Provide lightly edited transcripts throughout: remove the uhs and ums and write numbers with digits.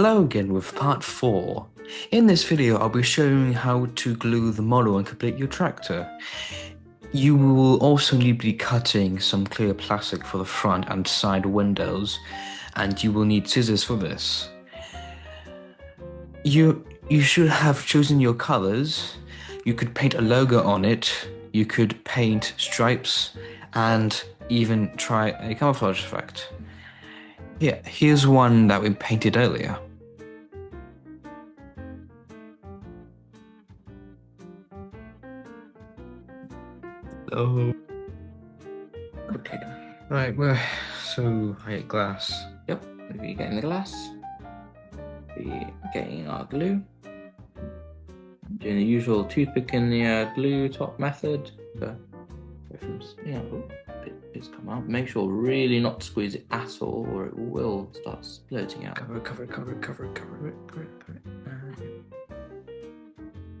Hello again with part 4. In this video I'll be showing how to glue the model and complete your tractor. You will also need to be cutting some clear plastic for the front and side windows, and you will need scissors for this. You should have chosen your colors. You could paint a logo on it, you could paint stripes, and even try a camouflage effect. Yeah, here's one that we painted earlier. Oh. Okay. Right, so I get glass. Yep, we'll be getting the glass. Be getting our glue. Doing the usual toothpick in the glue top method. Go from, bits come out. Make sure really not to squeeze it at all, or it will start splurting out. Cover it.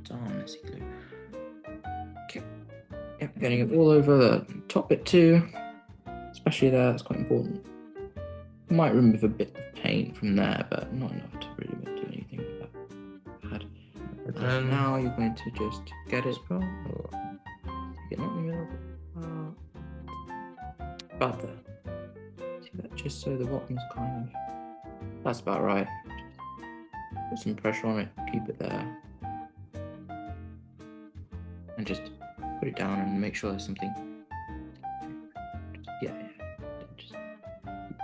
Darn messy glue. Okay. Yep, getting it all over the top bit too. Especially there, that's quite important. Might remove a bit of paint from there, but not enough to really do anything with that. And now you're going to just get it. Get it not in the middle. About there. See that? Just so the bottom's kind of. That's about right. Put some pressure on it. Keep it there. And just put it down and make sure there's something. Yeah. Just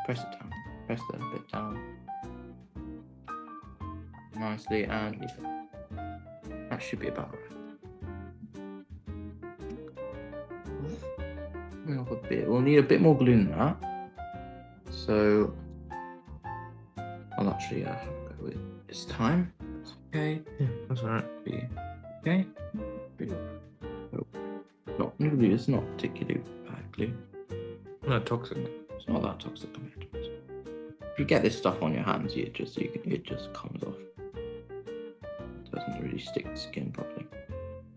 press it down. Press the bit down nicely and leave it. That should be about right. We'll need a bit more glue than that. So I'll actually go with this time. That's okay. Yeah, that's alright. Okay. Not new glue. It's not particularly bad glue. Not toxic. It's not that toxic compared to it. If you get this stuff on your hands, it just comes off. It doesn't really stick to skin properly.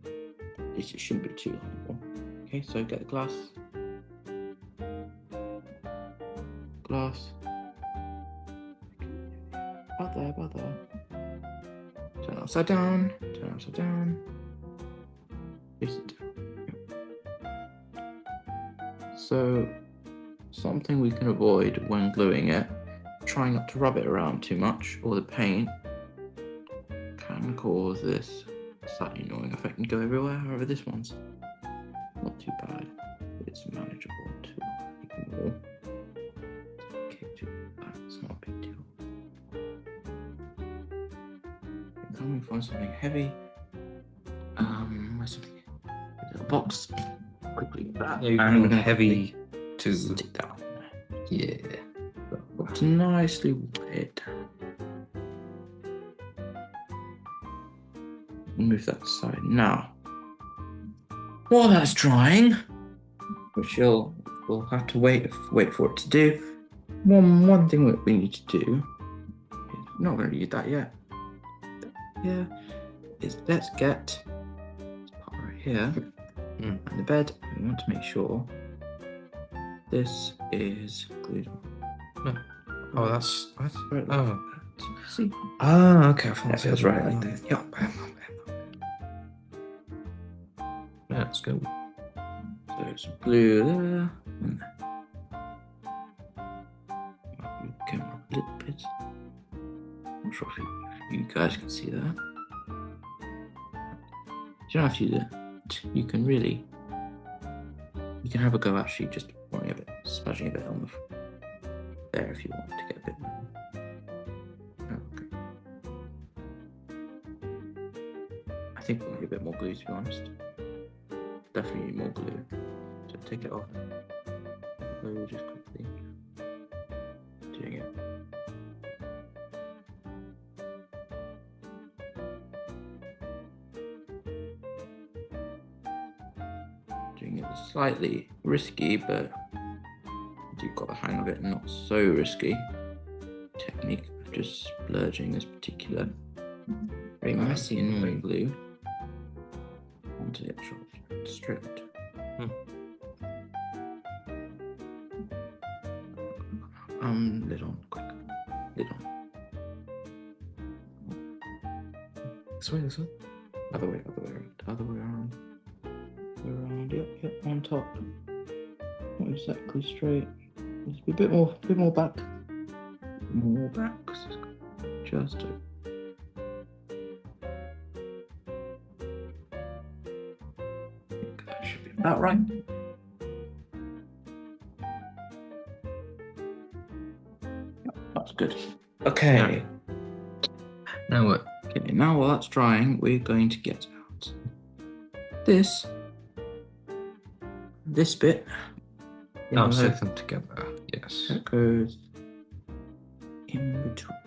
At least it shouldn't be too harmful. Okay, so get the glass. About there. Turn upside down. Face it down. So, something we can avoid when gluing it, try not to rub it around too much, or the paint can cause this slightly annoying effect and go everywhere. However, this one's not too bad. It's manageable to ignore. Okay, it's not a big deal. Then we find something heavy. Where's something? A box. Quickly get that. Yeah, and we're heavy to stick that on there. Yeah. It's nicely wet. Move that aside now. While that's drying, which we'll have to wait for it to do. One thing that we need to do. Not going to use that yet. Here is let's get this part right here and the bed. We want to make sure this is glued on. Oh, that's what? Right. Oh. See? Ah, okay. I thought That feels right like that. Yep. Yeah, let's go. So some glue there. And come up a little bit. Not sure if you guys can see that. You don't have to use it. You can have a go actually just pouring a bit, splashing a bit on the there if you want to get a bit more. Okay. I think we'll need a bit more glue to be honest. Definitely need more glue. So take it off. Glue just quickly. Doing it. Doing it slightly risky, but you've got the hang of it, and not so risky technique of just splurging this particular very messy and annoying glue onto the actual strip. Lid on, quick. Lid on. This way, this way. Other way around. Yep, on top. Not exactly straight. Just be a bit more back. More back. Just that should be about right. That's good. Okay. Now what? Okay, now while that's drying, we're going to get out this bit. I'll stick them together. Yes. That goes in between.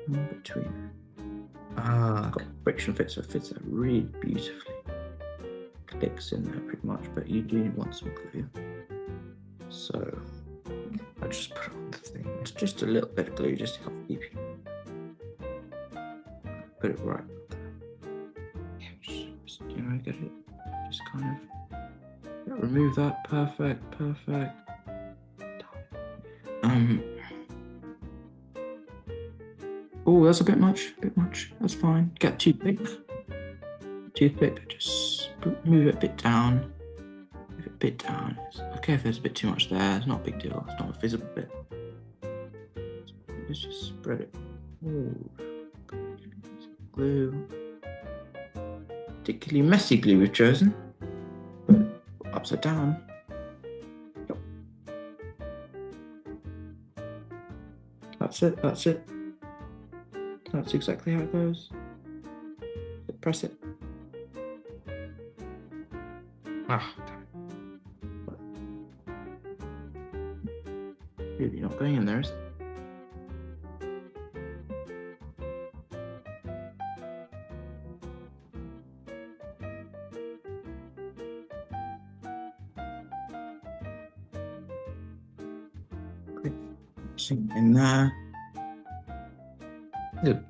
In between. Got friction fit, so it fits there really beautifully. Clicks in there pretty much, but you do want some glue. So I just put on the thing. it's just a little bit of glue just to help keep you. Put it right there. Just, get it. Just kind of remove that. Perfect. Oh, that's a bit much. That's fine. Get toothpick. Just move it a bit down. It's okay if there's a bit too much there. It's not a big deal. It's not a visible bit. Let's just spread it. Ooh. Glue. Particularly messy glue we've chosen. But upside down. Yep. That's it. That's exactly how it goes. Press it. Really not going in there, is it? Quick, sink in there. Good.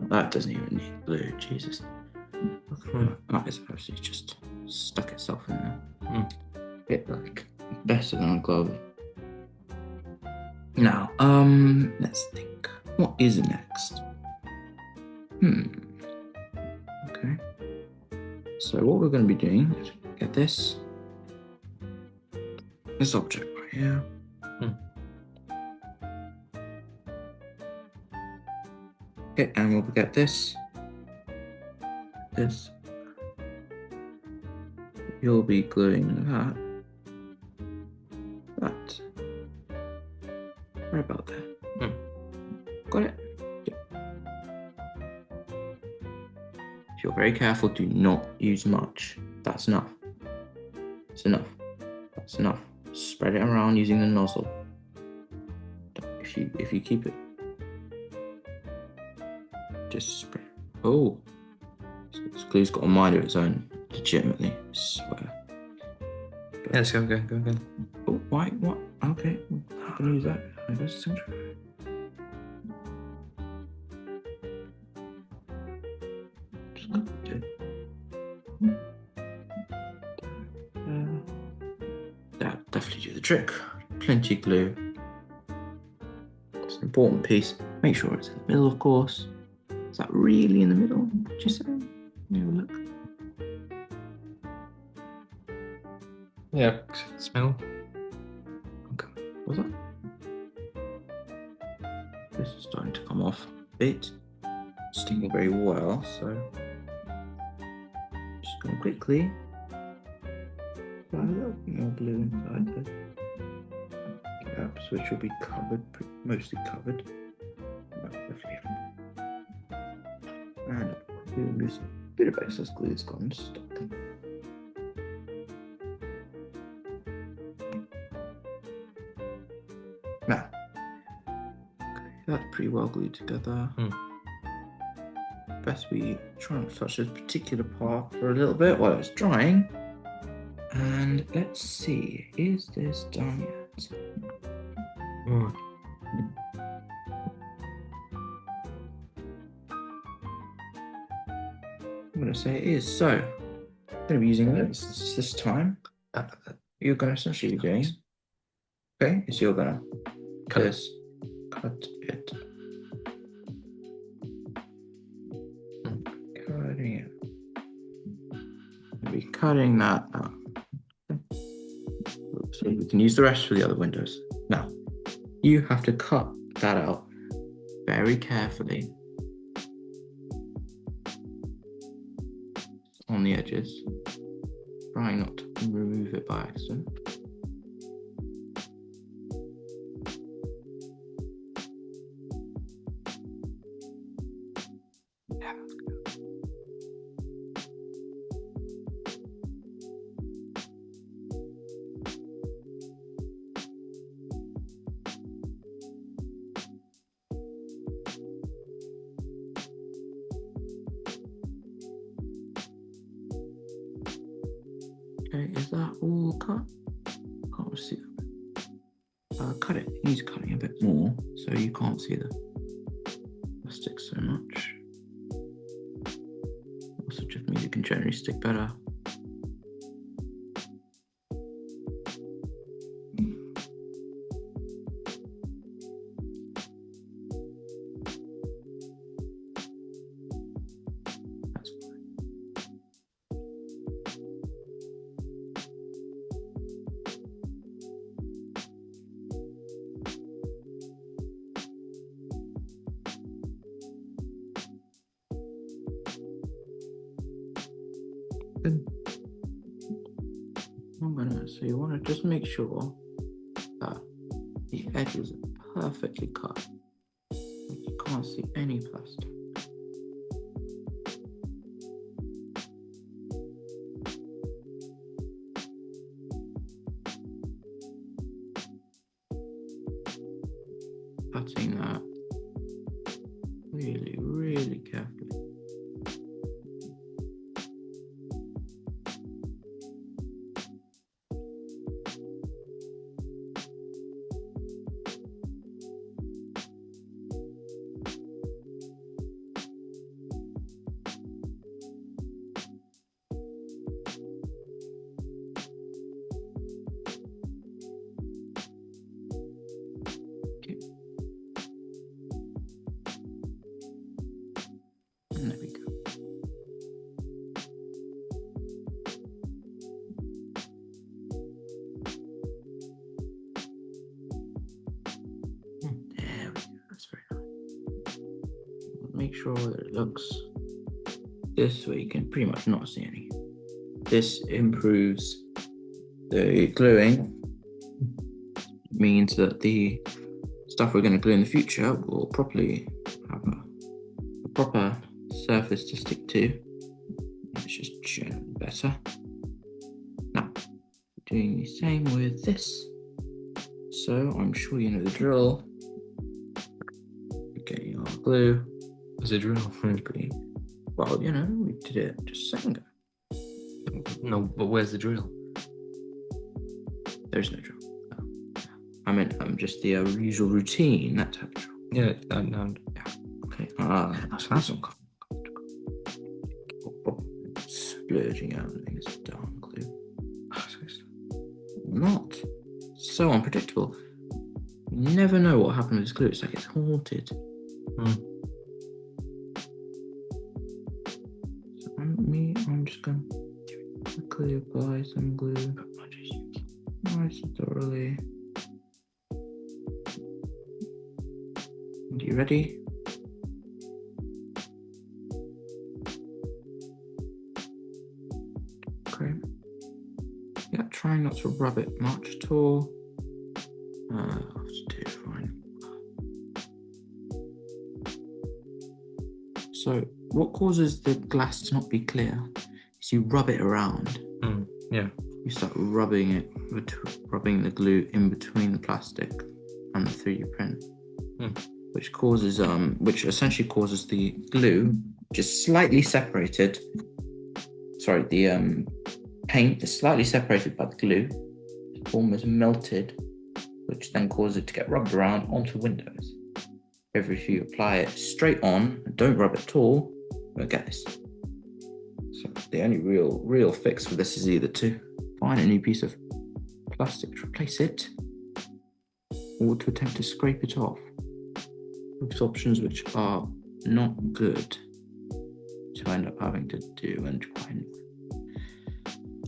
That doesn't even need glue. Jesus. That is actually just stuck itself in there. Bit like better than a glove. Now, let's think. What is next? Okay. So what we're going to be doing is get this object right here. Okay, and we'll get this. You'll be gluing that right about there. Got it? Yeah. If you're very careful, do not use much. That's enough. That's enough. Spread it around using the nozzle. If you keep it, just spread. Oh, this glue's got a mind of its own. Legitimately, I swear. Yeah, let's go. Oh, why? What? Okay, I'm gonna use that. Just that definitely do the trick. Plenty of glue. It's an important piece. Make sure it's in the middle, of course. Is that really in the middle? Would you say? Have a look. Yeah, smell. Okay. What's that? This is starting to come off a bit. Sticking very well, so just going to quickly put a little bit more glue inside the gaps, which will be covered, mostly covered. And there's a bit of excess glue that's gone stuck. Now, okay, that's pretty well glued together. Best we try not to touch this particular part for a little bit while it's drying. And let's see, is this done yet? I'm going to say it is. So, I'm going to be using this time. You're going to essentially be doing Okay, so you're gonna Cut it. just cut it. Cutting it. Be cutting that out. Oops, we can use the rest for the other windows. Now, you have to cut that out very carefully on the edges, trying not to remove it by accident. Okay, is that all cut? Can't see that. Cut it. He's cutting a bit more, so you can't see the plastic so much. Also, just means it can generally stick better. That's fine. Good. So you want to just make sure that the edges are perfectly cut. Like you can't see any plastic. Cutting that really, really carefully. And there we go. There we go. That's very nice. Make sure that it looks this way. You can pretty much not see any. This improves the gluing. Means that the stuff we're going to glue in the future will properly have a proper surface to stick to. It's just generally better. Now, doing the same with this. So I'm sure you know the drill. Getting our glue. Is it drill? Well, you know, we did it just a second ago. No, but where's the drill? There's no drill. I meant just the usual routine, that type of drill. Yeah, Yeah. Okay. That's uncomfortable. Splurging out things, darn glue. Not so unpredictable. You never know what happened with this glue. It's like it's haunted. So I'm just going to quickly apply some glue. Nice and thoroughly. And you ready? Okay. Yeah, try not to rub it much at all. I'll just do it fine. So, what causes the glass to not be clear is you rub it around. Yeah. You start rubbing it, rubbing the glue in between the plastic and the 3D print, which causes, which essentially causes the glue just slightly separated. Sorry, the paint is slightly separated by the glue, almost melted, which then causes it to get rubbed around onto windows. If you apply it straight on and don't rub it at all, you won't get this. So the only real fix for this is either to find a new piece of plastic to replace it, or to attempt to scrape it off. Both options which are not good to end up having to do and quite.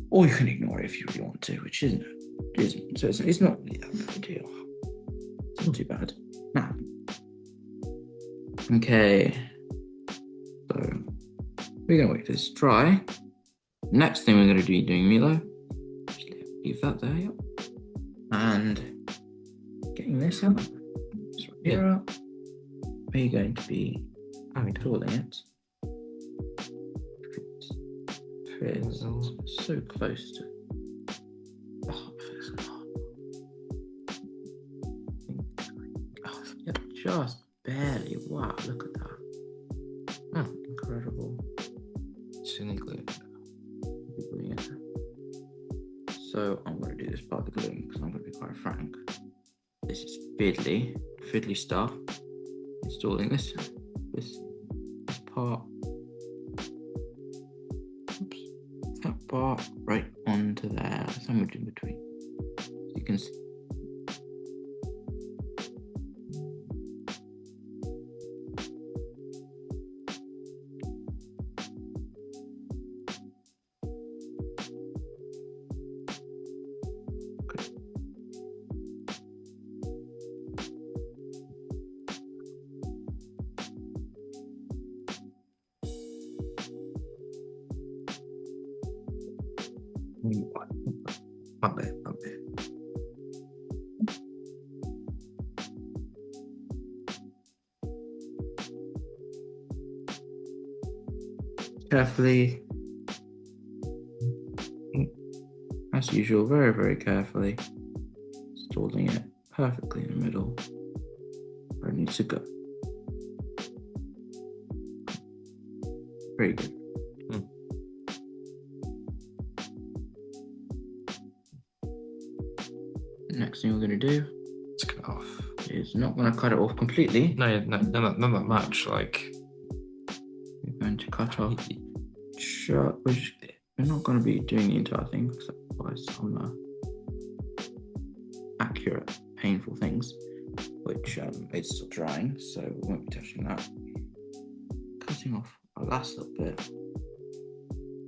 Or you can ignore it if you really want to, which isn't. So it's not really that big a deal. It's not too bad. Now, okay. So we're gonna wait for this to dry. Next thing we're gonna be doing, Milo. Just leave that there, yep. And getting this out. This right here up. We're going to be installing it. It's so close to. Oh, yep, just barely. Wow, look at that. Oh, incredible. Cynically. So I'm going to do this part of the gluing because I'm going to be quite frank. This is fiddly stuff. Installing this part. Oops. That part right onto there, sandwich in between. So you can see. My bad. Carefully, as usual, very, very carefully, installing it perfectly in the middle where it needs to go. Very good. Next thing we're going to do Let's cut it off. is not going to cut it off completely. No, not that much. Like, We're going to cut off short. We're not going to be doing the entire thing because otherwise some accurate, painful things, which is still drying, so we won't be touching that. Cutting off our last little bit,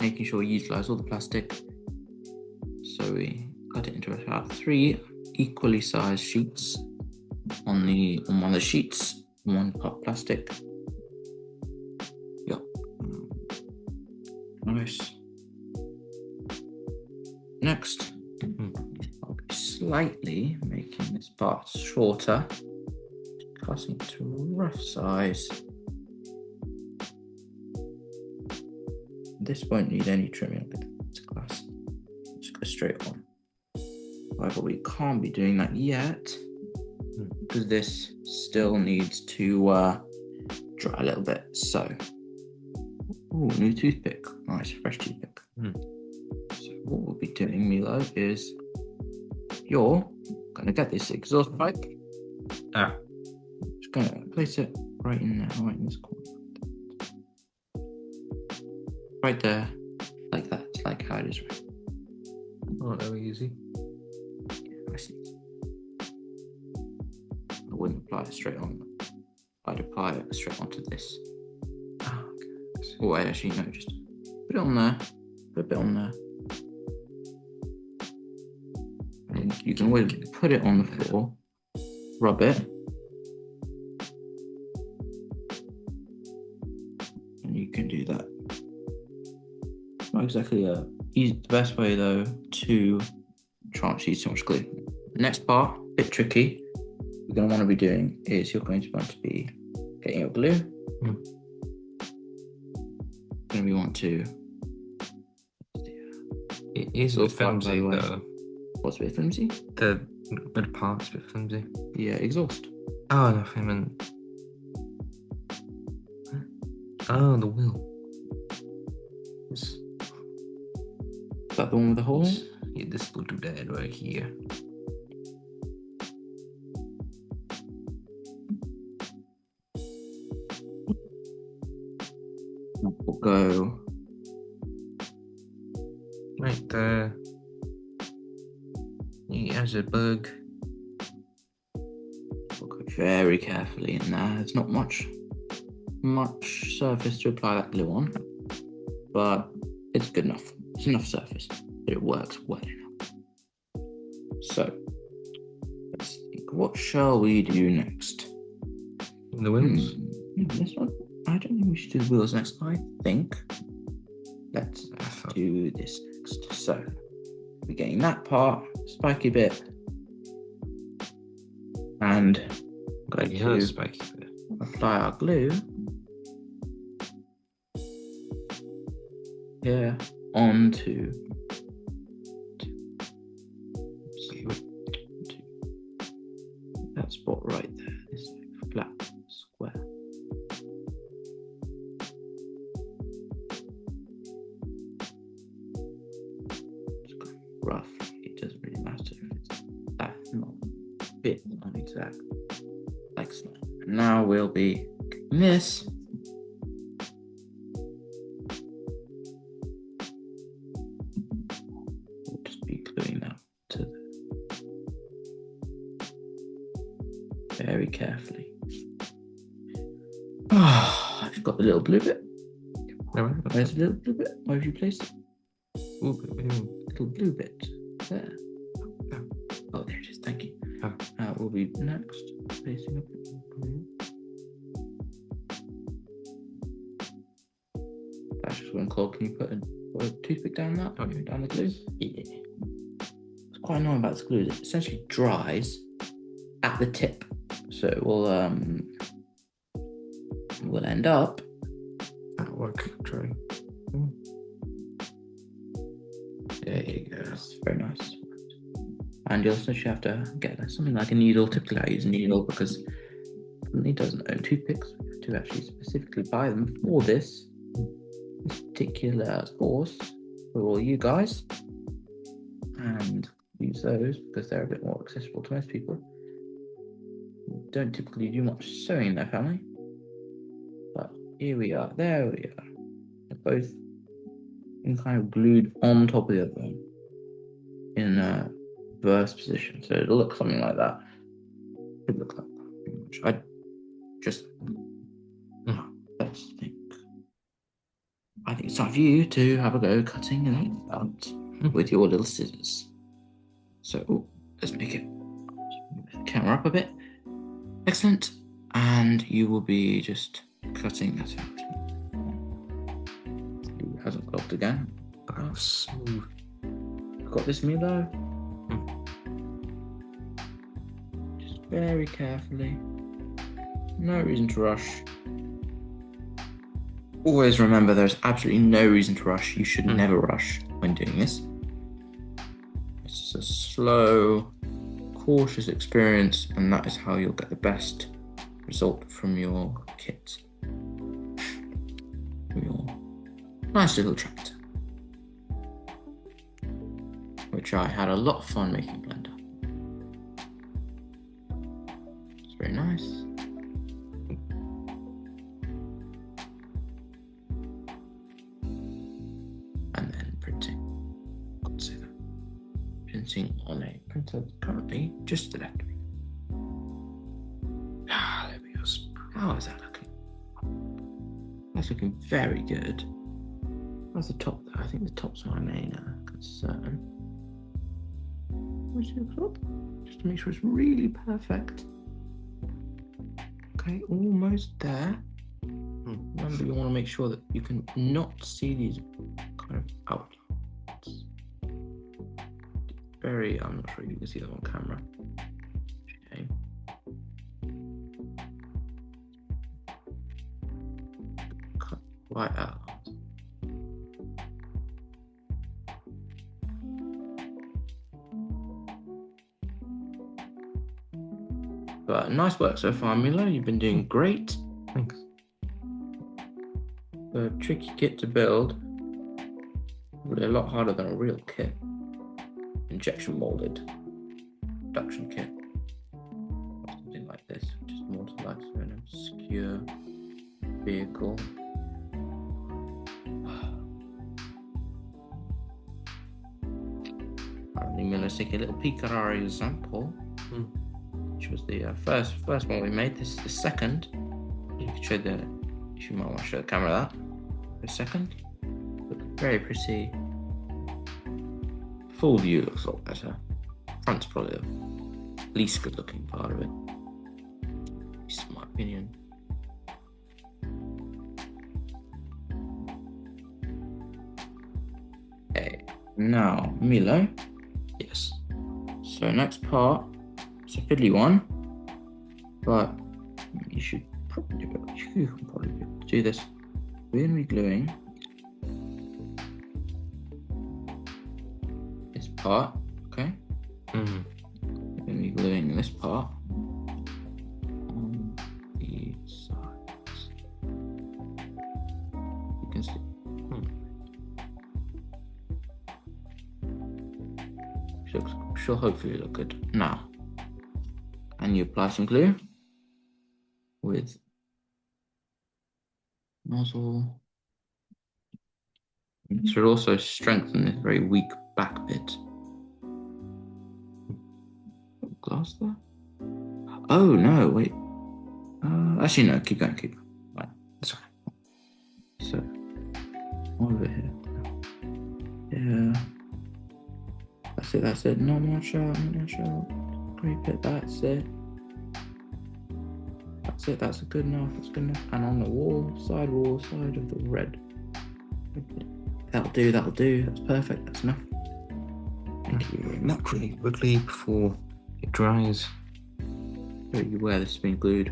making sure we utilize all the plastic. So we cut it into about 3 equally sized sheets on one of the sheets, 1 part plastic. Yep. Nice. Next, I'll be slightly making this part shorter, cutting it to a rough size. This won't need any trimming with this glass. Just go straight on. However, we can't be doing that yet because this still needs to dry a little bit. So, new toothpick. Nice, fresh toothpick. So what we'll be doing, Milo, is you're going to get this exhaust pipe. Just going to place it right in there, right in this corner. Right there, like that, like how it is right. oh, very easy. I see. I wouldn't apply it straight on. I'd apply it straight onto this. Oh, okay. Oh, actually, no, just put it on there. Put a bit on there. And you can always put it on the floor, rub it, and you can do that. Not exactly the best way though to try not to use too much glue. The next part, a bit tricky, you're going to want to be doing is you're going to want to be getting your glue. Going to want to. It is a bit flimsy though. What's a bit flimsy? The middle part's a bit flimsy. Yeah, exhaust. Oh, no, I meant. Oh, the wheel. Is that the one with the hole? Yeah, this will do that right here. We'll go right there. He has a bug. very carefully in there. There's not much surface to apply that glue on, but it's good enough. It's enough surface that it works well enough. So let's think. What shall we do next? The wheels. This one. I don't think we should do the wheels next. I think let's do this next. So we're getting that part, spiky bit, and Got to spiky bit. apply our glue here onto that spot right there. This flat square. Roughly, it doesn't really matter if it's that not a bit unexact, like so. And now we'll be getting this. We'll just be gluing that to very carefully. Oh, I've got the little blue bit. Where's the little blue bit? Where have you placed it? Little blue bit there. Oh, there it is. Thank you. We'll be next placing a bit more glue. That's just one cold. Can you put a toothpick down that? Down the glue? Yeah. What's quite annoying about this glue is it essentially dries at the tip, so it will end up. That'll work. Try. There you go. That's very nice. And you'll essentially have to get something like a needle. Typically, I use a needle because it doesn't own toothpicks. We have to actually specifically buy them for this particular course for all you guys, and use those because they're a bit more accessible to most people. We don't typically do much sewing in their family, but here we are. There we are. They're both kind of glued on top of the other one in a reverse position, so it'll look something like that. It'll look like that pretty much. I just let's think. I think it's time for you to have a go cutting it out with your little scissors. So let's make it move the camera up a bit. Excellent. And you will be just cutting that out. It hasn't clogged again. Smooth. Got this, Milo? Just very carefully. No reason to rush. Always remember there's absolutely no reason to rush. You should never rush when doing this. It's just a slow, cautious experience, and that is how you'll get the best result from your kit. From your nice little tractor, which I had a lot of fun making Blender. It's very nice. And then printing. Got to say that. Printing on a printer currently just left me. There we go. How is that looking? That's looking very good. How's the top there? I think the top's my main concern. Where's the top? Just to make sure it's really perfect. Okay, almost there. Remember, you want to make sure that you can not see these kind of outlines. I'm not sure if you can see them on camera. Okay. Cut right out. But nice work so far, Milo. You've been doing great. Thanks. A tricky kit to build. Probably a lot harder than a real kit. Injection molded production kit. Something like this, just more to life, so an obscure vehicle. Apparently, Milo's taking a little peek at our example. Which which was the first one we made. This is the second. You could show the, if you might want to show the camera that for a second. Look very pretty. Full view looks a lot better. Front's probably the least good looking part of it. At least in my opinion. Okay, now Milo. Yes. So next part, it's a fiddly one, but you should probably be able to do this. We're going to be gluing this part, okay? Mm. We're going to be gluing this part on the sides. You can see. She'll hopefully look good. Now, and you apply some glue with nozzle. It should also strengthen this very weak back bit. Glass there? Oh no, wait. Actually no, keep going, keep going. Right, sorry. So, over here. Yeah. That's it. Not much out, Great bit, that's it. That's good enough, that's good enough. And on the side of the red. That'll do, that's perfect, that's enough. Thank you very much. Not really quickly before it dries. Show you where this has been glued.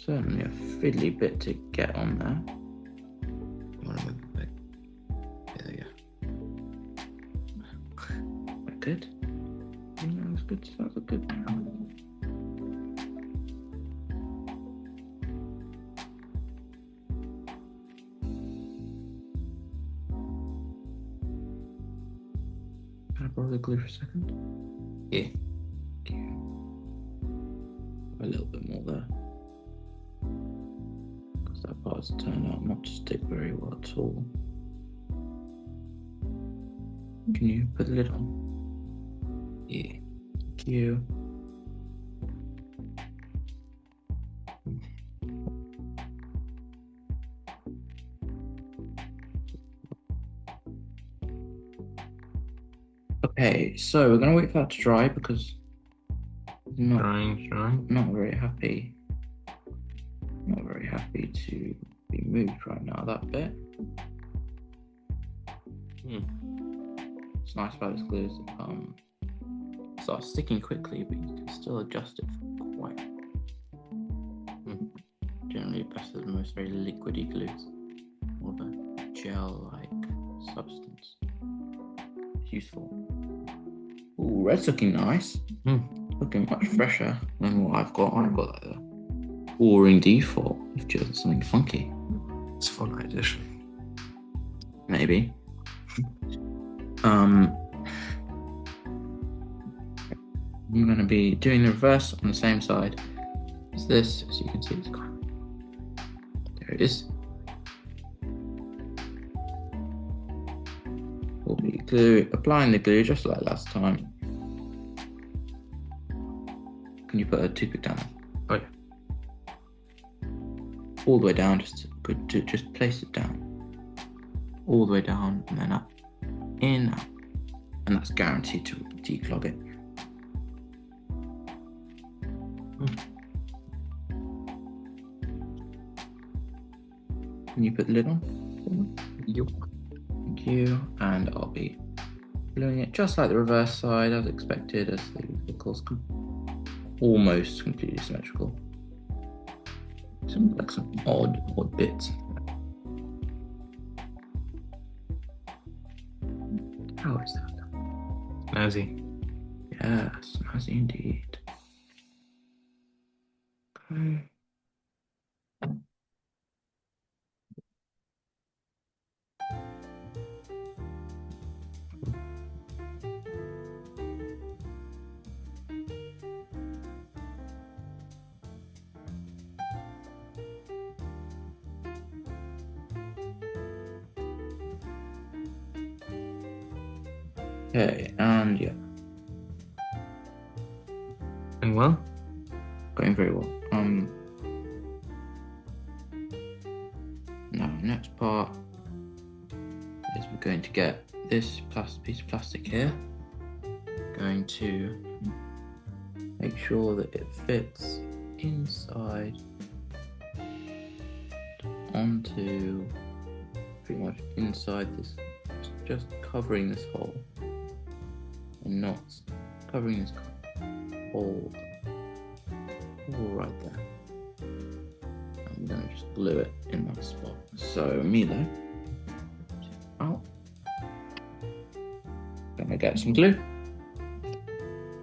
Certainly a fiddly bit to get on there. There you go. Good. Yeah, that's good. That's good. Can I borrow the glue for a second? Yeah. A little bit more there. Because that part's turned out not to stick very well at all. Can you put the lid on? Yeah. Thank you. Okay, so we're gonna wait for that to dry because Drying. not very happy. Not very happy to be moved right now, that bit. It's nice about this glue is it starts sticking quickly, but you can still adjust it for quite. Generally better than most very liquidy glues. More of a gel-like substance. It's useful. Ooh, red's looking nice. Looking much fresher than what I've got. I've got like the boring default. You've chosen something funky. It's a fun edition. Maybe. I'm going to be doing the reverse on the same side as this. As you can see, it's gone. There it is. We'll be applying the glue just like last time. Can you put a toothpick down? Oh yeah. All the way down, just place it down. All the way down and then up. In, out. And that's guaranteed to declog it. Can you put the lid on? Yep. Thank you. And I'll be gluing it just like the reverse side as expected, as the buckles almost completely symmetrical. Some odd bits. How is that? Snazzy. Yes, snazzy indeed. Okay. Okay, and yeah. Going well. Going very well. Now, next part is we're going to get this piece of plastic here. Going to make sure that it fits inside onto pretty much inside this, just covering this hole and not covering this hole right there. I'm gonna just glue it in that spot. So Milo, out. Gonna get some glue.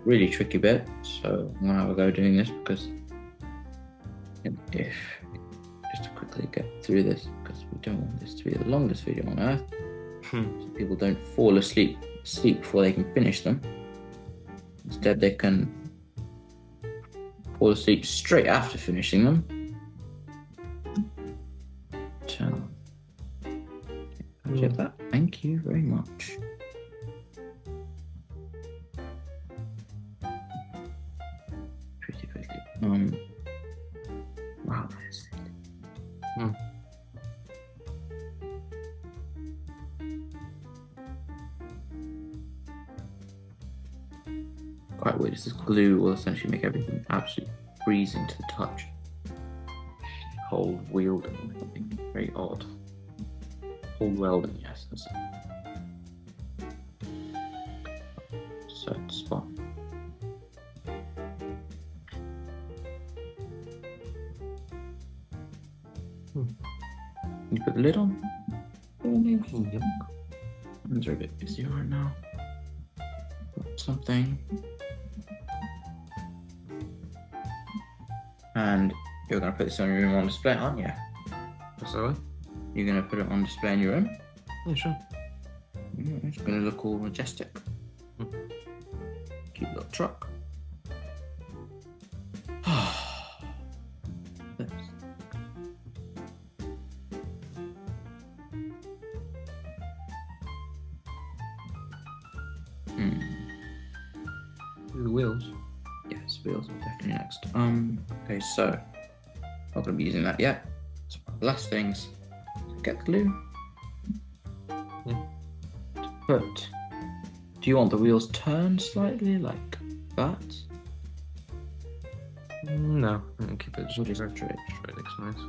Really tricky bit, so I'm gonna have a go doing this because if just to quickly get through this, because we don't want this to be the longest video on earth, so people don't fall asleep before they can finish them. Instead, they can fall asleep straight after finishing them. Turn on. Check that. Thank you very much. Pretty quickly. Wow, that's it. Quite weird. This glue will essentially make everything absolutely freezing to the touch. Cold wielding, I think. Very odd. Cold welding, yes, that's it. Certain spot. You put the lid on? Yep. Hands are a bit busy right now. Got something. And you're going to put this on your room on display, aren't you? Sorry? You're going to put it on display in your room? Yeah, sure. It's going to look all majestic. Cute little truck. The wheels. Yes, wheels are definitely next. Okay, so not gonna be using that yet. So one of the last things, get the glue. Yeah. But do you want the wheels turned slightly like that? No, I'm gonna keep it just Just straight. Straight looks nice.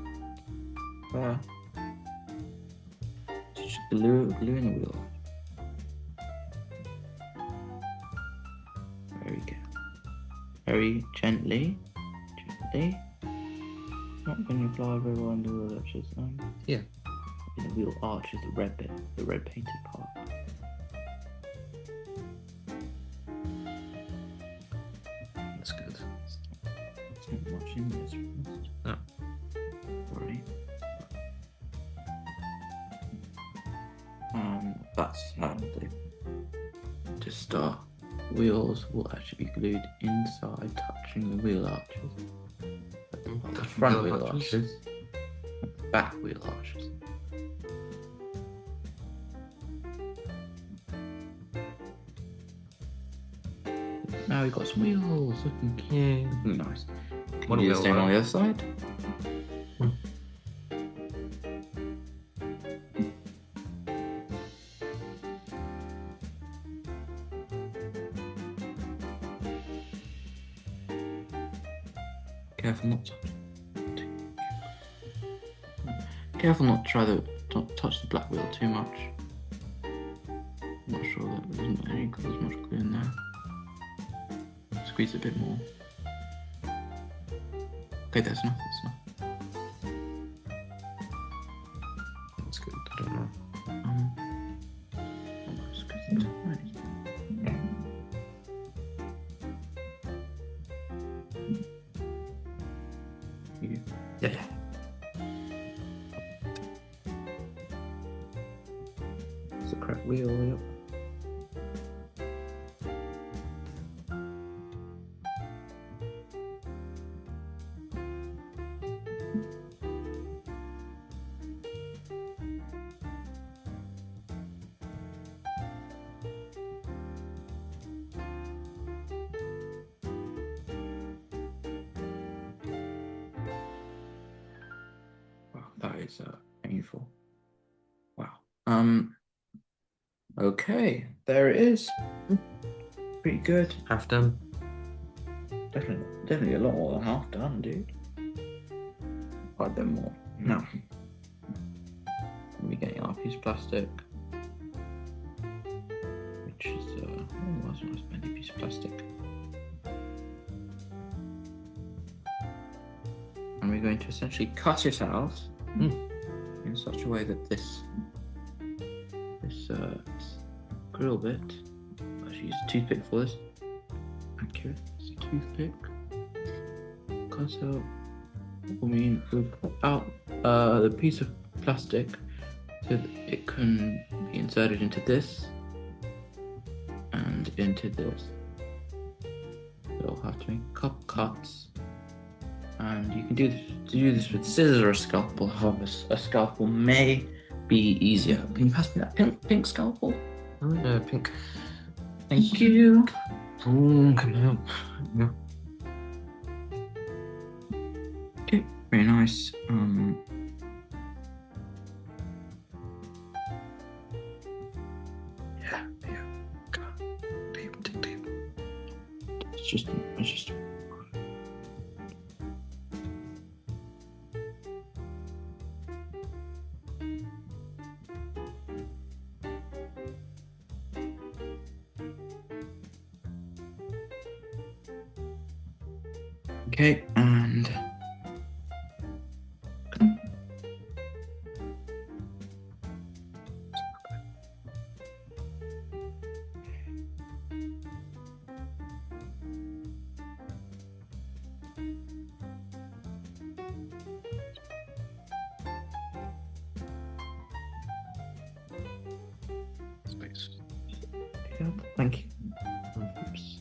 Just glue in the wheel. Very good. Very gently. Not going to fly very well under the wheel arches. Yeah. In the wheel arch is the red bit, the red painted part. That's good. There's not much in this first. No. Right. That's how to start. Wheels will actually be glued inside, touching the wheel arches. Not the front wheel arches, not the back wheel arches. Now we've got some wheels looking cute. Looking nice. Can One you do wheel the same on right. the other side? Careful not to. Careful not to not touch the black wheel too much. I'm not sure that there's much glue in there. Squeeze it a bit more. Okay, that's enough. That's good. I don't know. Squeeze it right. Yeah. It's a correct wheel, yep. That is painful. Wow. Okay, there it is. Pretty good. Half done. Definitely a lot more than half done, dude. Quite a bit more. Now, we're getting our piece of plastic, which is that's a nice bendy piece of plastic. And we're going to essentially cut it out in such a way that this grill bit, I should use a toothpick for this. Accurate. It's a toothpick. Cut out. We'll cut out the piece of plastic so that it can be inserted into this and into this. So we'll have to make a couple cuts, and you can do this with scissors or a scalpel. However, a scalpel may be easier. Can you pass me that pink scalpel? Pink. Thank you. Boom, come out. Yeah. Okay, very nice. Yeah. Come on. Deep. It's just. Okay, and Space. yeah, thank you. Oops.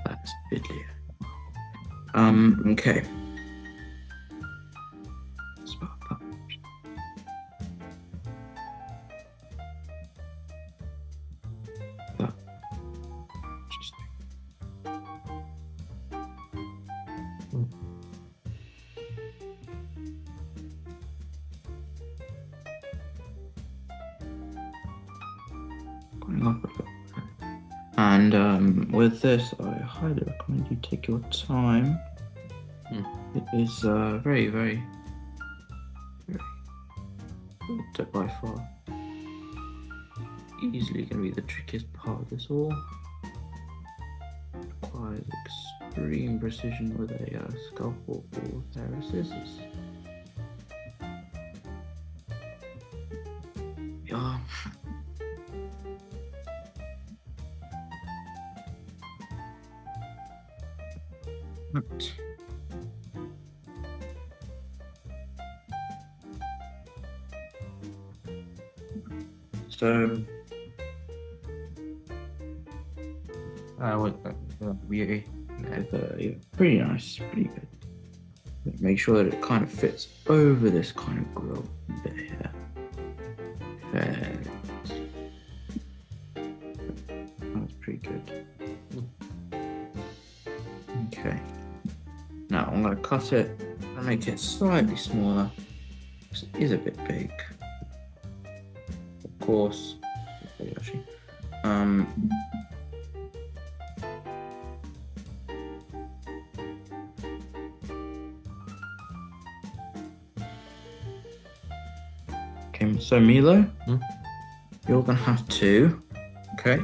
That's fiddly. Okay. And with this, I highly recommend you take your time. It is very, very, by far easily going to be the trickiest part of this all. Requires extreme precision with a scalpel or a pair of scissors. Yeah. Right. So, Beauty. yeah, pretty nice, pretty good. Make sure that it kind of fits over this kind of grill bit here. That's pretty good. Okay. Now I'm going to cut it and make it slightly smaller because it is a bit big. Of course, actually. Okay, so Milo, you're gonna have to. Okay.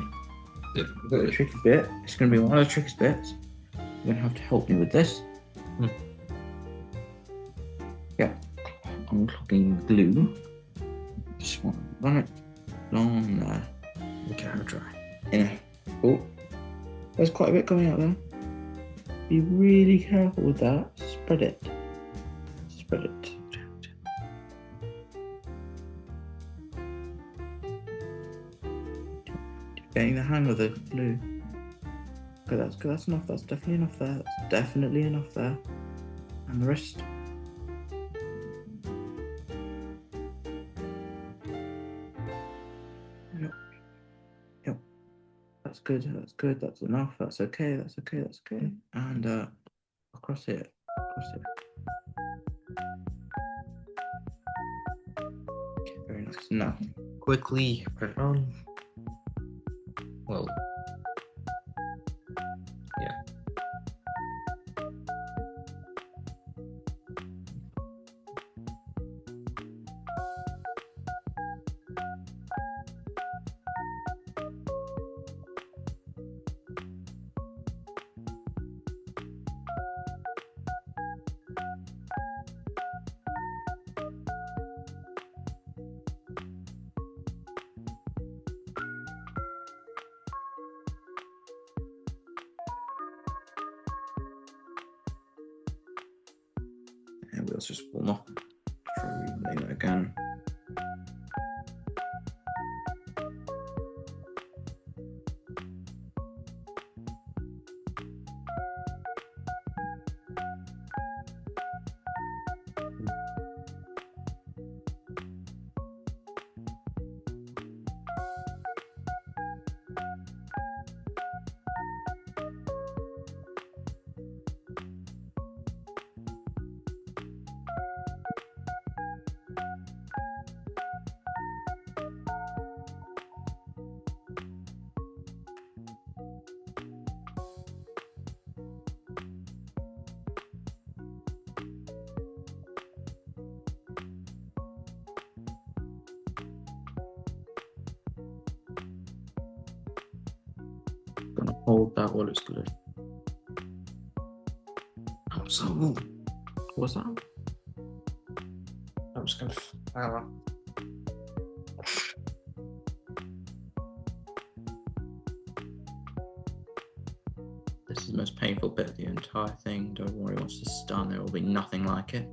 Yeah. The tricky bit. It's gonna be one of the trickiest bits. You're gonna have to help me with this. Yeah. Unclogging glue. Just want to run it along there. Okay, I'll try. Yeah. Oh, there's quite a bit coming out there. Be really careful with that. Spread it. Spread it. Getting the hang of the glue. Okay, that's good. That's enough. That's definitely enough there. That's definitely enough there. And the rest. Yep. Yep. That's good. That's good. That's enough. That's okay. That's okay. That's okay. And across it. Across it. Okay, very nice. Now, Quickly put it on. Well, yeah. and wheels just fallen off. Try relaying that again. Gonna hold that while it's glued. I'm so. What's that? I'm just gonna. Arlo. This is the most painful bit of the entire thing. Don't worry, once this is done, there will be nothing like it.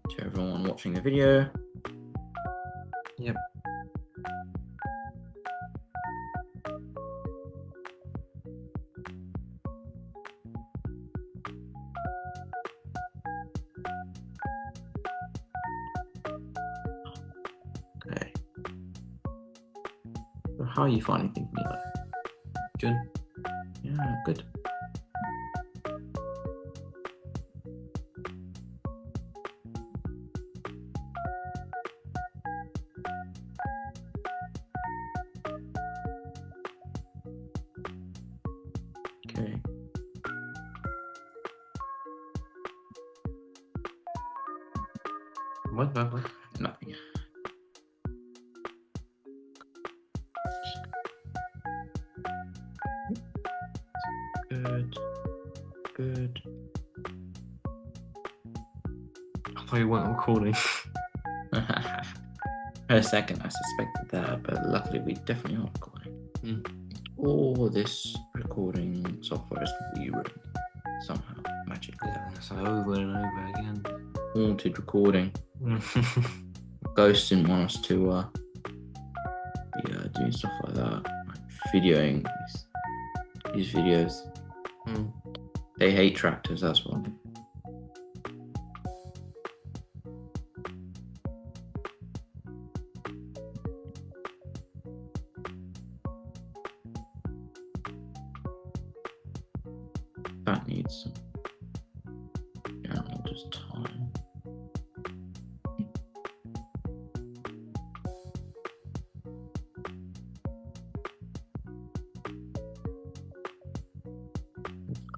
To everyone watching the video. Yep. Okay. So how are you finding things, Milo? Good. Yeah, good. Okay. What? Nothing. Good. Good. I thought you weren't recording. For a second, I suspected that, but luckily we definitely are recording. Mm. All this recording software is rewritten somehow, magically. So over and over again. Haunted recording. Ghosts didn't want us to do stuff like that, like videoing these videos. Mm. They hate tractors, that's why. That needs some just time.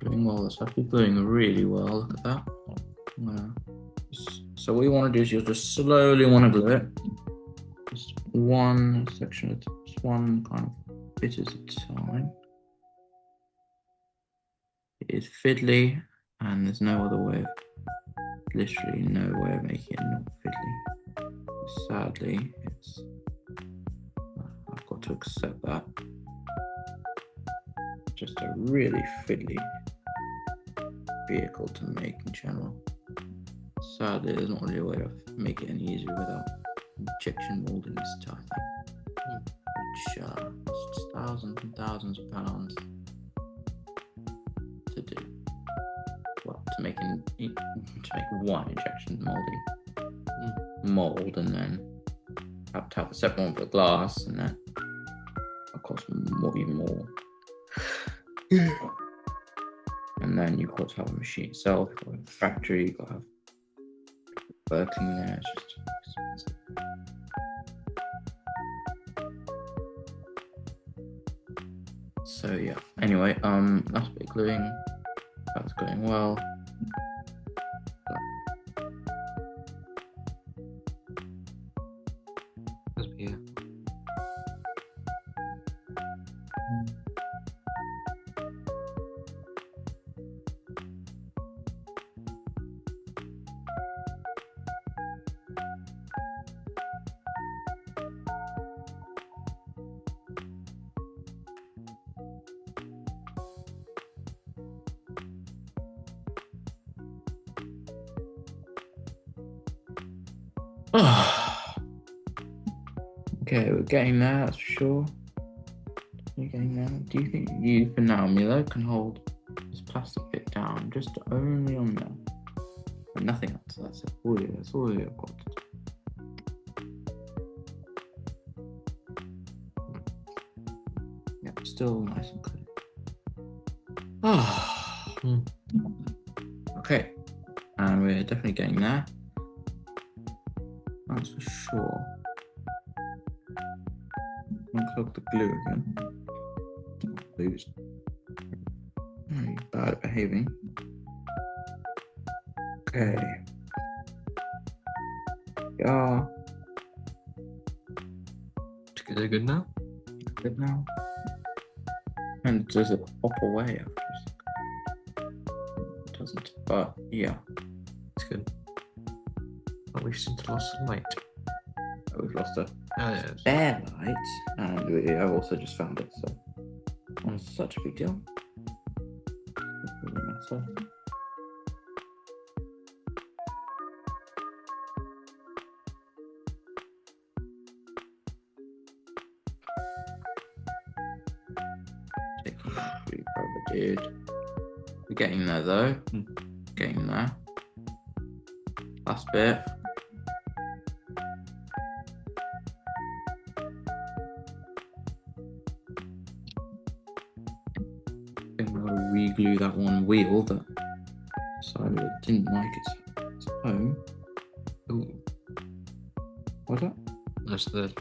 Doing well, that's actually doing really well. Look at that. So what you want to do is you'll just slowly want to glue it. Just one section, just one kind of bit at a time. It is fiddly, and there's no other way of, literally no way of making it not fiddly. sadly, I've got to accept that. Just a really fiddly vehicle to make in general. Sadly, there's not really a way to make it any easier without injection molding this type of thing, which costs thousands and thousands of pounds to do. Well, to make one injection mold, and then have to have a separate one for glass, and then it costs even more. And then you've got to have a machine itself, you've got to have a factory, you've got to have working there. It's just expensive. So yeah. Anyway, last bit of gluing. That's going well. Yeah. Okay, we're getting there, that's for sure. You're getting there. Do you think you, for now, Milo, can hold this plastic bit down just only on there? And nothing else. That's it. That's all you've got to do. Yep, still nice and clear. Okay, and we're definitely getting there. That's for sure. Unclog the glue again. Glue's very bad at behaving. Okay. Yeah. They're good now? Good now. And does it pop away after a second? It doesn't, but yeah. It's good. But we seem to lost some light. Oh, we've lost a yes. bare light, and I've also just found it, so not such a big deal. Doesn't really matter. Taking that really forever, dude. We're getting there though. Getting there. Last bit. Re-glue that one wheel that decided it didn't like its home. Ooh. What's that? That's the.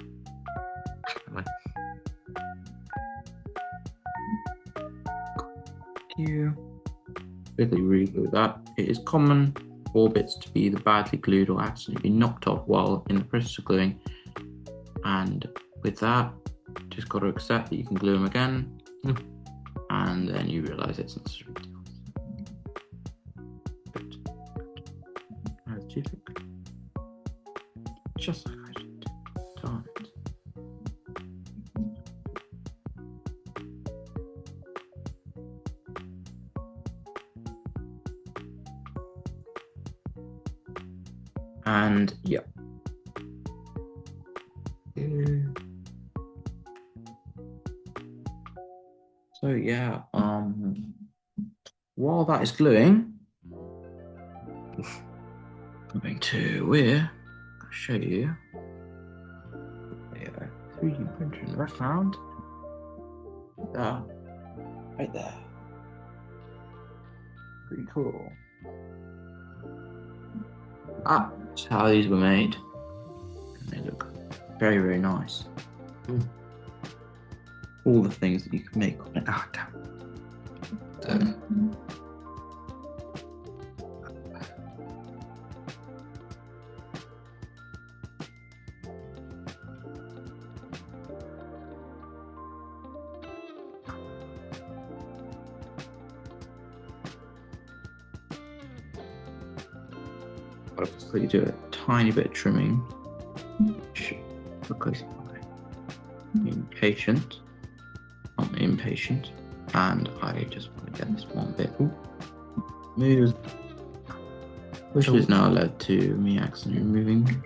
You quickly re-glue that. It is common for bits to be either badly glued or accidentally be knocked off while in the process of gluing. And with that, just got to accept that you can glue them again. And then you realise it's not such a big deal. How do you think? Just like I did. Darn it. And yeah. So yeah, while that is gluing, I'm going to I'll show you a 3D printer in the background. Right there. Pretty cool. That's how these were made. And they look very, very nice. All the things that you can make on it. Ah, damn. I'll just quickly do a tiny bit of trimming because I'm impatient. I'm impatient, and I just want to get this one bit. Ooh, move. Which So- has now led to me accidentally removing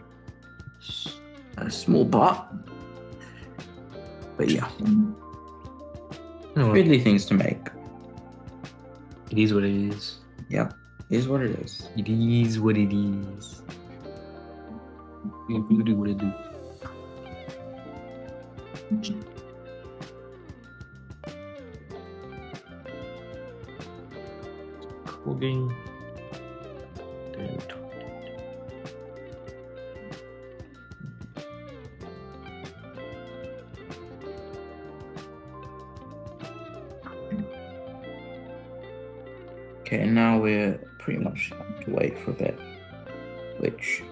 a small part. But yeah, Oh, well, fiddly things to make. it is what it is. Yeah, is what it is. It is what it is. You do what it do. Cooking. Okay, now we're pretty much have to wait for a bit, which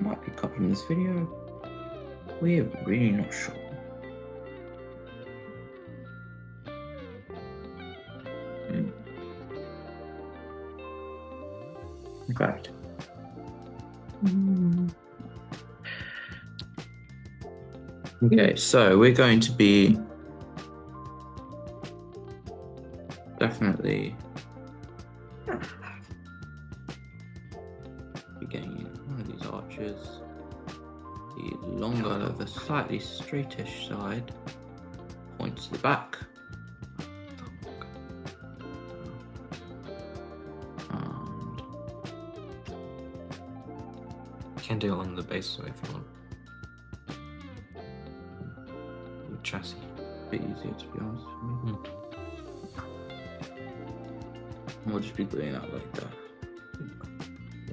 might be covered in this video. We're really not sure. In fact, okay, so we're going to be definitely getting one of these arches, the longer, the slightly straightish side points to the back. And You can do it on the base if you want. The chassis. a bit easier to be honest with me. We'll just be doing that like that.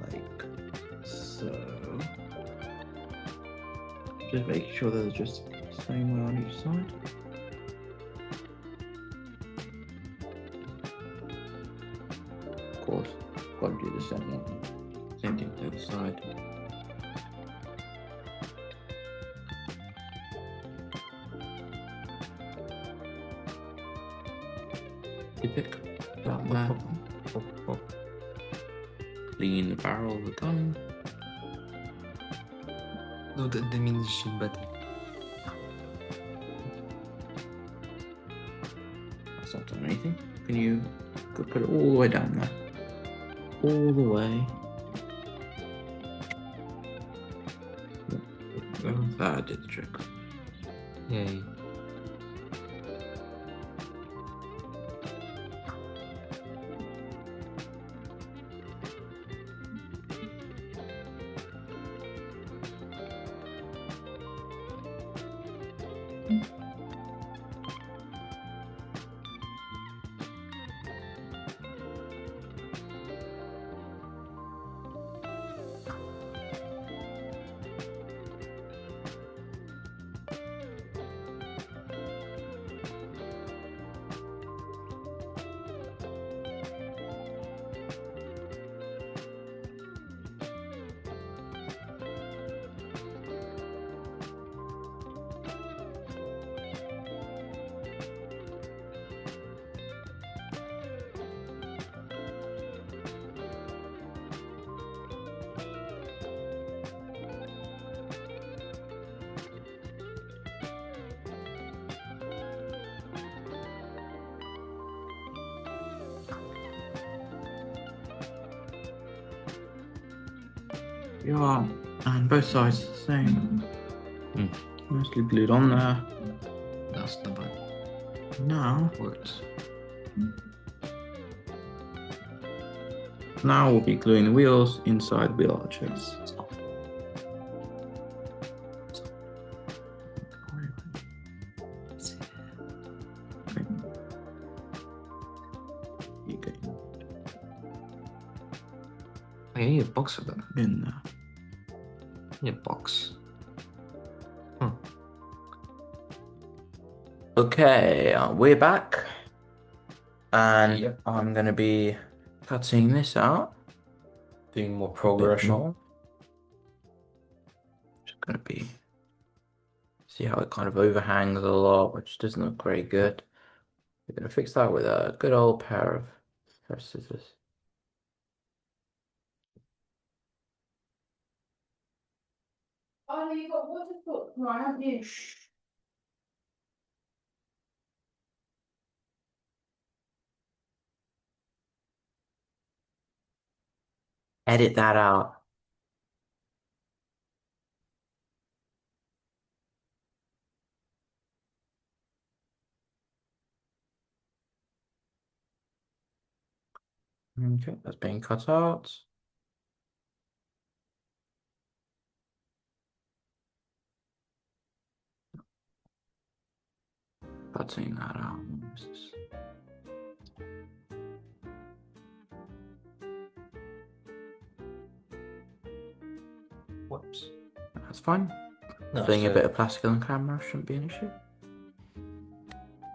Like so. Just making sure that they're just the same way on each side. Of course, got to do the same one. Same thing to the other side. You pick about that. Clean the barrel of the gun. No, that means you should better. That's not done anything. Can you go put it all the way down there? All the way. That did the trick. Yay. Yeah, and both sides the same. Mostly glued on there. That's the bad Now words. we'll be gluing the wheels inside wheel arches. Okay. You get I need a box for that. in there. I need a box. Okay, we're back, and Yep. I'm gonna be cutting this out. Doing more progression. Just gonna be see how it kind of overhangs a lot, which doesn't look very good. We're gonna fix that with a good old pair of scissors. Arlo, you got water Edit that out. Okay, that's being cut out. Cutting that out. Whoops. That's fine. No, Feeling a so bit of plastic on the camera shouldn't be an issue.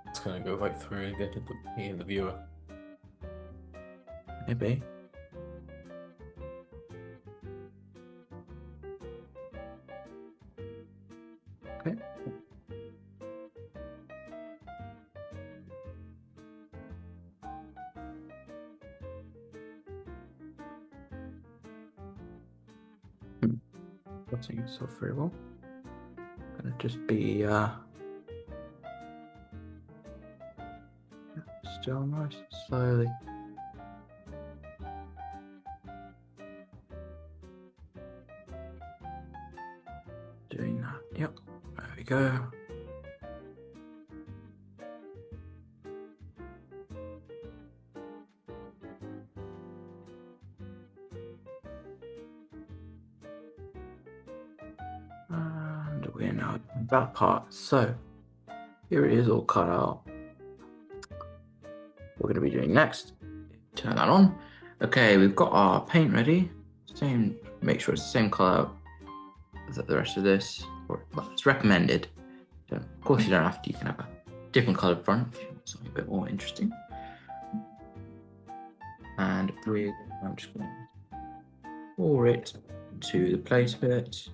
it's gonna go right through and get to the viewer. Maybe. Okay. Cutting yourself very well. Gonna just be still nice and slowly. Doing that. Yep. There we go. And we're now at that part. So here it is all cut out. We're going to be doing next. Turn that on. Okay, we've got our paint ready. Same, make sure it's the same color as the rest of this. Or, well, it's recommended. So, of course, you don't have to. You can have a different colored front if you want something a bit more interesting. And I'm just going to pour it to the place bit.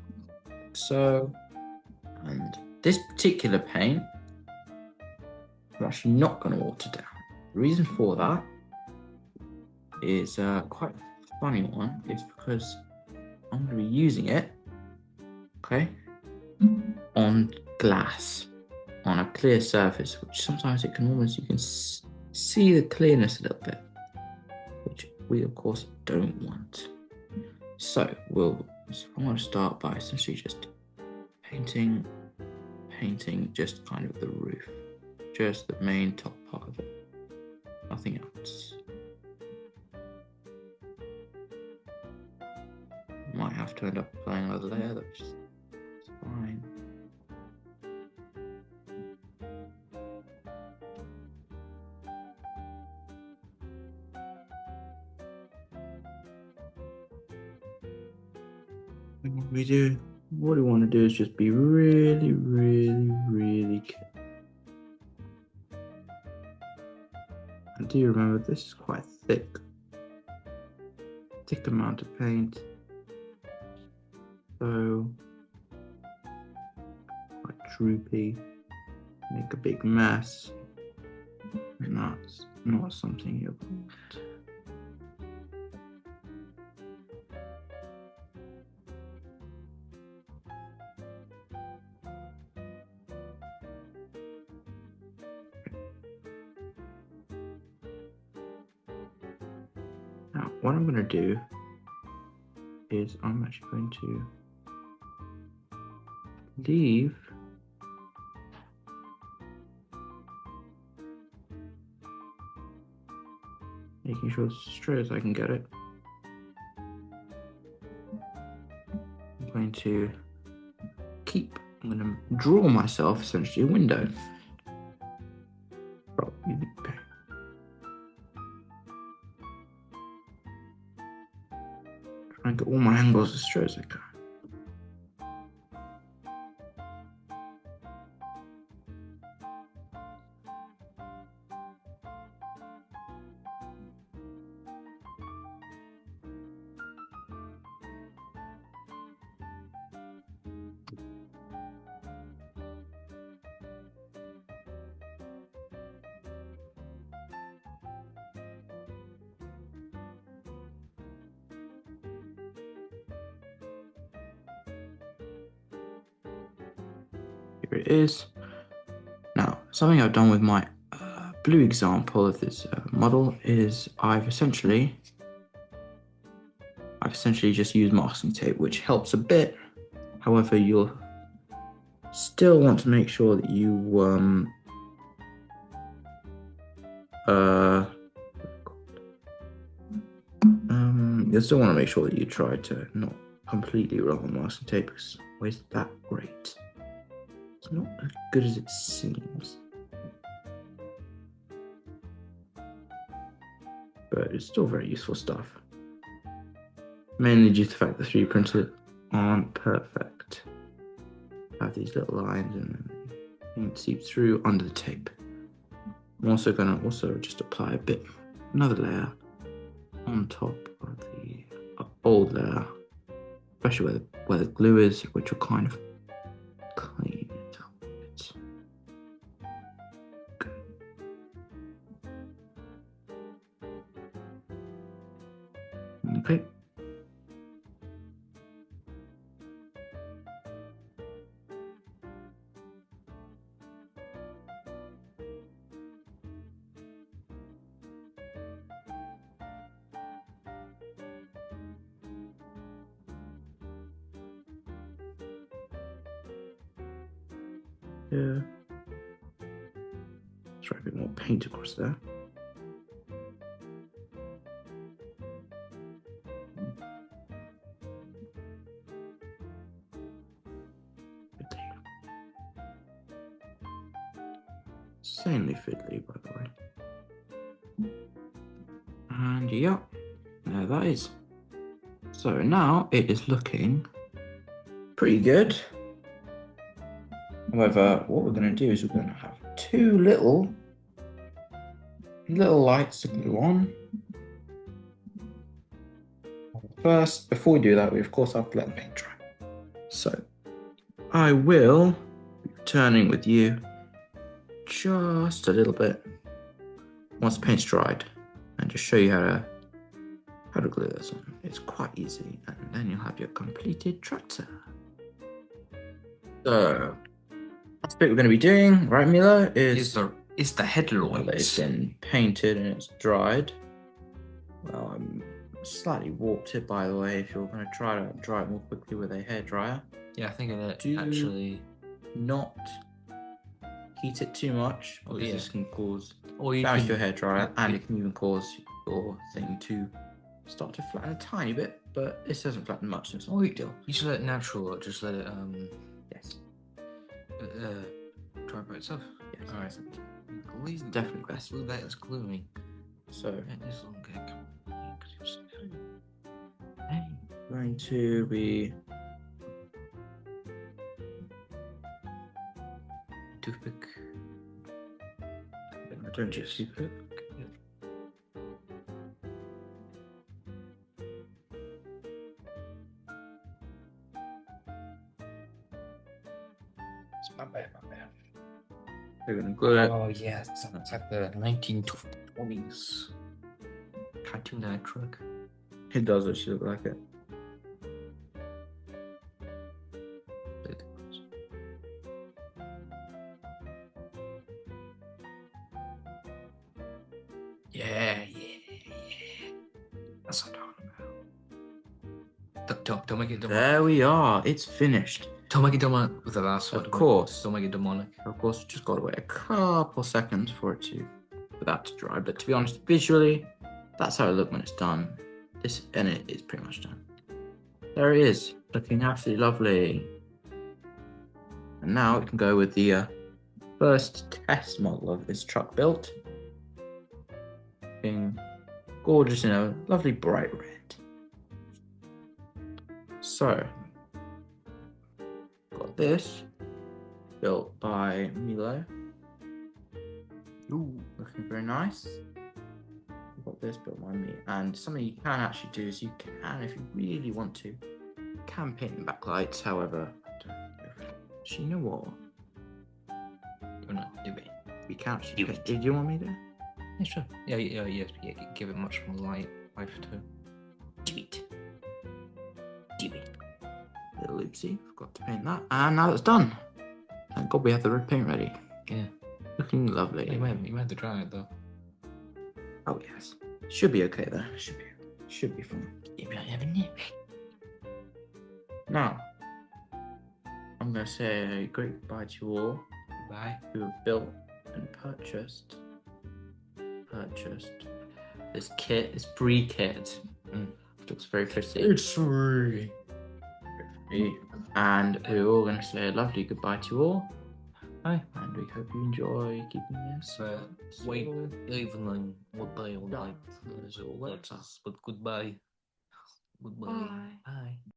So, and this particular paint, I'm actually not going to water down. The reason for that is quite a funny one. It's because I'm going to be using it, okay, on glass, on a clear surface, which sometimes it can almost, you can see the clearness a little bit, which we of course don't want. So I'm going to start by essentially just painting just kind of the roof, just the main top part of it, nothing else. Might have to end up applying another layer, that's fine. What we want to do is just be really, really, really careful. And do you remember this is quite thick amount of paint, so quite droopy, make a big mess, and that's not something you want. Now, what I'm going to do is I'm actually going to leave making sure it's as straight as I can get it. I'm going to draw myself essentially a window. Okay. Try and get all my angles as straight as I can. here it is. Now, something I've done with my blue example of this model is I've essentially just used masking tape, which helps a bit. However, you'll still want to make sure that you you'll still want to make sure that you try to not completely rub on masking tape because it's always that great. It's not as good as it seems. But it's still very useful stuff. Mainly due to the fact that 3D printers aren't perfect. Have these little lines and then it seeps through under the tape. I'm also gonna just apply a bit, another layer on top of the old layer, especially where the glue is, which will kind of clean it up a bit. Okay. Yeah. Try a bit more paint across there. Insanely fiddly, by the way. And yeah, there that is. So now it is looking pretty good. However, what we're going to do is we're going to have two little lights to glue on. First, before we do that, we of course have to let the paint dry. So I will be returning with you just a little bit once the paint's dried and just show you how to glue this on. It's quite easy, and then you'll have your completed tractor. So that's what we're going to be doing, right, Milo? Is the headlight. It's been painted and it's dried. Well, I'm slightly warped it, by the way. If you're going to try to dry it more quickly with a hairdryer, Yeah, I think it Do actually. not heat it too much, because yeah. this can cause Or you damage can. to your hairdryer, and it can even cause your thing to start to flatten a tiny bit. But this doesn't flatten much, so it's not a big deal. You should let it natural, or just let it Yes. dry by itself. Yes. All right. It's definitely best. Glue that is gluing. So It is long gag. I'm going to be Toothpick. I don't just see it. It's my bad. We're gonna glue it. Oh yeah, it sounds like the 1920s Cartoon Network. It does actually look like it. Yeah. That's what I'm talking about. Don't make it demonic. There we are. It's finished. Don't make it demonic with the last one. Of course. Don't make it demonic. Of course, we just gotta wait a couple seconds for that to dry. But to be honest, visually, that's how it looks when it's done. And it is pretty much done. There it is, looking absolutely lovely. And now it can go with the first test model of this truck built. Looking gorgeous in a lovely bright red. So, got this built by Milo. Ooh, looking very nice. Got this built by me. And something you can actually do is you can, if you really want to, can paint the backlights. However, actually, you know what? Or not, do we? We can actually. Do you want me to? Yeah, sure. Yeah, give it much more life to. Do it. Little oopsie, forgot to paint that. And now it's done. Thank God, we have the red paint ready. Yeah. Looking lovely. You might have to try it though. Oh yes. Should be okay though. Should be fine. Now, I'm gonna say a great goodbye to you all. Bye. Who have built and purchased this kit, this brie kit. It looks very pretty. It's free. And we're all gonna say a lovely goodbye to you all. Bye. And we hope you enjoy keeping this. Wait, even what day or night. But goodbye. Goodbye. Bye. Bye.